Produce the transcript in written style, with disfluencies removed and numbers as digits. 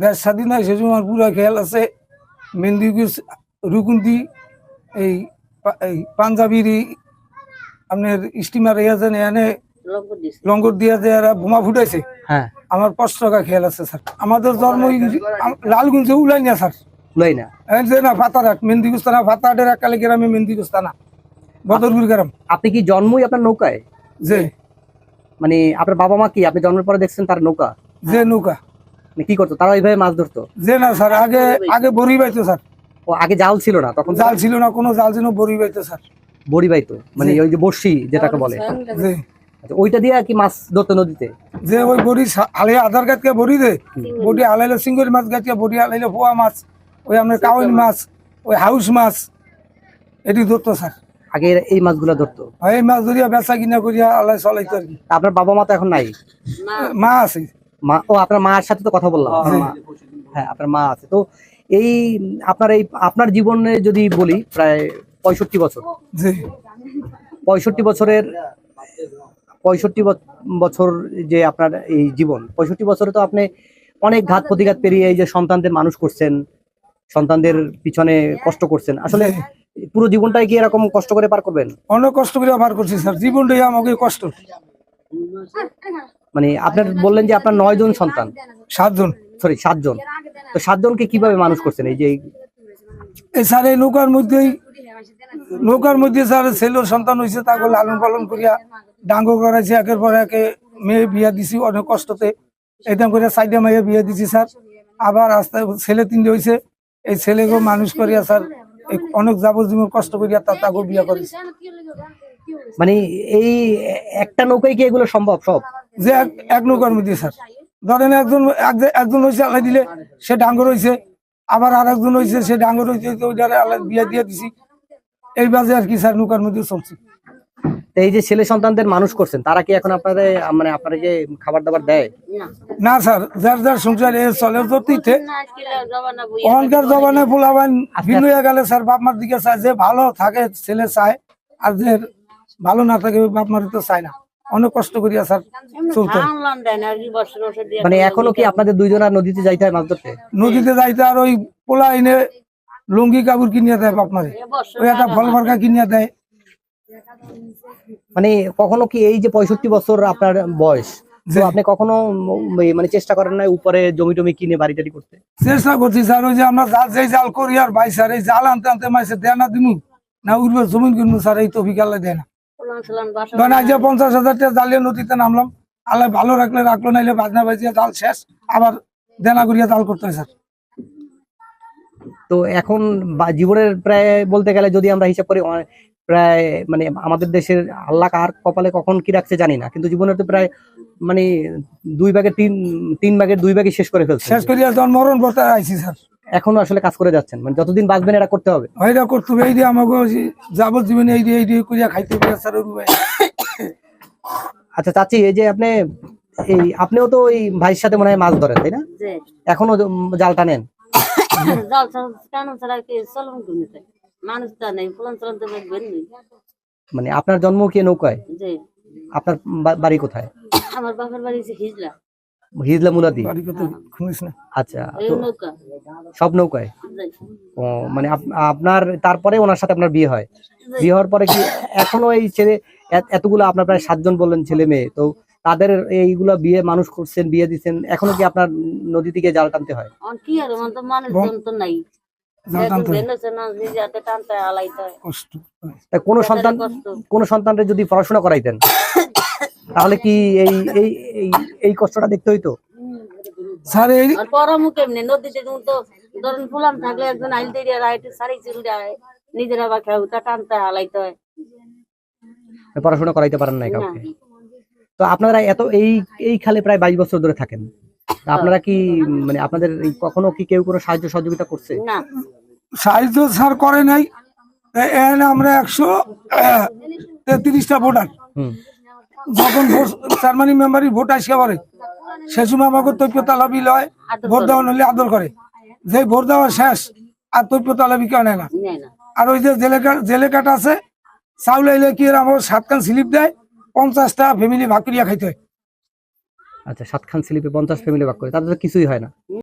দেশ স্বাধীন হয় সে সময় পুরা খেয়াল আছে। মেহেন্দিগঞ্জ রুকুন্দি এই এই পাঞ্জাবির আপনার স্টিমার ইয়াছেন এখানে লঙ্গর দিয়া যে এরা বোমা ফুটাইছে। হ্যাঁ, আমার 5 টাকা খেয়াল আছে স্যার। আমাদের জন্ম লালগঞ্জে উলাই না স্যার, উলাই না। যে না ফাতারহাট মেহেন্দিগঞ্জ থানা, ফাতারহাটের একালে গ্রামে মেহেন্দিগঞ্জ থানা, বদরপুর গ্রাম। আপনি কি জন্মই আপনার নৌকায়? যে মানে আপনার বাবা মা কি আপনি জন্মের পরে দেখছেন তার নৌকা? যে নৌকা কি করতো তারা এইভাবে মাছ ধরতো? যে না স্যার, আগে আগে বড়ি বাইতো স্যার। ও আগে জাল ছিল না, তখন জাল ছিল না, কোনো জাল ছিল, বড়ি বাইতো স্যার। বড়ি বাইতো মানে ওই যে বড়শি যেটাকে বলে। যে আচ্ছা, ওইটা দিয়ে কি মাছ ধরতো নদীতে? যে ওই বড়ি আলে আধার কার্ডকে বড়ি দে, বড়ি আলাইলে সিঙ্গরি মাছ গাছিয়া, বড়ি আলাইলে পোয়া মাছ, ওই আপনার কাউন মাছ, ওই হাউস মাছ, এটি ধরতো স্যার। আগে এই মাছগুলো ধরতো, এই মাছ ধরিয়া বেচা কিনা করিয়া আলাই চলাইতো আর কি। আপনার বাবা মা তো এখন নাই? মা আছে। মা, ও আপনার মার সাথে তো কথা বললাম। হ্যাঁ, আপনার মা আছে। তো এই আপনার জীবনে যদি বলি প্রায় 65 বছর। জি 65 বছরের 65 বছর যে আপনার এই জীবন, 65 বছরে তো আপনি অনেক ঘাত প্রতিঘাত পেরিয়ে এই যে সন্তানদের মানুষ করছেন, সন্তানদের পিছনে কষ্ট করছেন। আসলে পুরো জীবনটাই কি এরকম কষ্ট করে পার করবেন? অনেক কষ্ট করে পার করছি স্যার, জীবনটাই আমাকে কষ্ট। মানে আপনার বললেন যে আপনার 9 জন সন্তান, 7 জন, সরি 7 জন। তো 7 জনকে কিভাবে মানুষ করছেন? এই যে এই স্যার এই নৌকার মধ্যে স্যার ছেলের সন্তান হয়েছে, তাকে লালন পালন করিয়া ডাঙ্গ করাইছি, একের পর একে মেয়ে বিয়া দিছি অনেক কষ্টতে। এইরকম করে 4টা মেয়ে বিয়া দিছি স্যার। আবার আস্তে ছেলে 3টে হয়েছে, এই ছেলেকে মানুষ করিয়া স্যার অনেক যাবজ্জীবন কষ্ট করিয়া তাকে বিয়া করেছি। মানে এই একটা নৌকায় কি এগুলো সম্ভব সব? যে এক নৌকার মধ্যে স্যার, ধরেন একজন হয়েছে আল্লাহ দিলে সে ডাঙ্গর হয়েছে, আবার আর একজন হয়েছে সে ডাঙ্গর হয়েছে, ওইটারে আল্লাহ বিয়া দিয়ে দিছি। এই বাজে আর কি স্যার নৌকার মধ্যে চলছে। এই যে ছেলে সন্তানদের মানুষ করছেন, তারা কি এখন আপনাদের মানে আপনাদেরকে খাবার দাবার দেয়? না স্যার, যার যার সংসার এ চলে যতিতে। অহংকার জবানে পোলাবান ভিন্ন হয়ে গেলে স্যার বাপ মার দিকে চায়, যে ভালো থাকে ছেলে চায়, আর যে ভালো না থাকে বাপ মার তো চায় না। অনেক কষ্ট করিয়া স্যার চলতে। মানে এখনো কি আপনাদের দুইজনের নদীতে যাইতে হয় মাছ ধরতে? নদীতে যাইতে আর ওই পোলা এনে লুঙ্গি কাপড় কিনিয়া দেয় বাপ মারে, ওই একটা ফল মার্কা কিনিয়া দেয়। মানে কখনো কি এই যে 65 বছর আপনার বয়স, তো আপনি কখনো মানে চেষ্টা করেন না উপরে জমি টমি কিনে বাড়ি টাড়ি করতে? চেষ্টা করছি স্যার, ওই যে আমরা জাল করি আর ভাই স্যার এই জাল আনতে আনতে মাইছে দেয় না দিনু না উঠবে জমিন কিনবো স্যার, এই তো বিকালে দেয় না। ধরেন আজ 50,000 টাকা জালিয়ে নদীতে নামলাম, আল্লাহ ভালো রাখলে রাখলো, নাইলে বাজনা বাজিয়ে জাল শেষ, আবার দেনা করিয়া জাল করতে হয় স্যার। তো এখন জীবনের প্রায় বলতে গেলে যদি আমরা হিসাব করি প্রায় মানে আমাদের দেশের আল্লাহ কার কপালে কখন কি রাখছে জানি না, কিন্তু জীবনের তো প্রায় মানে 2 ভাগের 3 ভাগের 2 ভাগই শেষ করে ফেলছে। শেষ করিয়া যখন মরণ পথে আইছি স্যার, এখনো আসলে কাজ করে যাচ্ছেন, মানে যতদিন বাঁচবেন এটা করতে হবে। এটা করতে হবে, এই দিয়ে আমাকে যাবজ্জীবনে এই দিয়ে করিয়া খাইতে হবে স্যার। আচ্ছা চাচি, এই যে আপনিও তো ওই ভাইয়ের সাথে মনে হয় মাছ ধরেন, তাই না? এখনো জাল টানেন? মানে আপনার জন্ম কি নৌকায়? আপনার বাড়ি কোথায়? আমার বাবার বাড়ি হিজলা। হিজলা মুলাদি? আচ্ছা, সব নৌকায়। ও মানে আপনার তারপরে ওনার সাথে আপনার বিয়ে হয়? বিয়ে হওয়ার পরে কি এখনো এই ছেলে এতগুলো আপনার প্রায় 7 জন বললেন ছেলে মেয়ে, তো তাদের এইগুলা বিয়ে মানুষ করছেন, বিয়ে দিচ্ছেন, এখনো কি আপনার নদী থেকে জাল টানতে হয়? কোন সন্তানরে যদি পড়াশোনা করাইতেন তাহলে কি এই কষ্টটা দেখতে হইতো? স্যার এই নদীতে ধরেন ফুলাম থাকলে একজন আইল দিয়ে শাড়ি চুল দেয়, নিজেরা বা খেউ তা টানতে হালাইতে হয়। পড়াশোনা করাইতে পারেন নাই কাউকে? তো আপনারা এত এই খালে প্রায় 22 বছর ধরে থাকেন, আপনারা কি মানে আপনাদের কখনো কি কেউ কোনো সাহায্য সহযোগিতা করছে? না, সাহায্য স্যার করে নাই। আমরা 133টা ভোটার, যখন চেয়ারম্যান মেম্বারের ভোট আসে পরে সে সময় আমাকে তৈপ্য তালাবি লয়, ভোট দেওয়া হলে আদর করে, যে ভোট দেওয়া শেষ আর তৈপ্য তালাবি কেউ নেয় না। আর ওই যে জেলে কাটা আছে, চাউল আইলে কি আমার 7 খান স্লিপ দেয়, 50টা ফ্যামিলি ভাগ করিয়া খাইতে হয়। আচ্ছা, 7 খান স্লিপে 50 ফ্যামিলি ভাগ করে, তাদের তো কিছুই হয় না।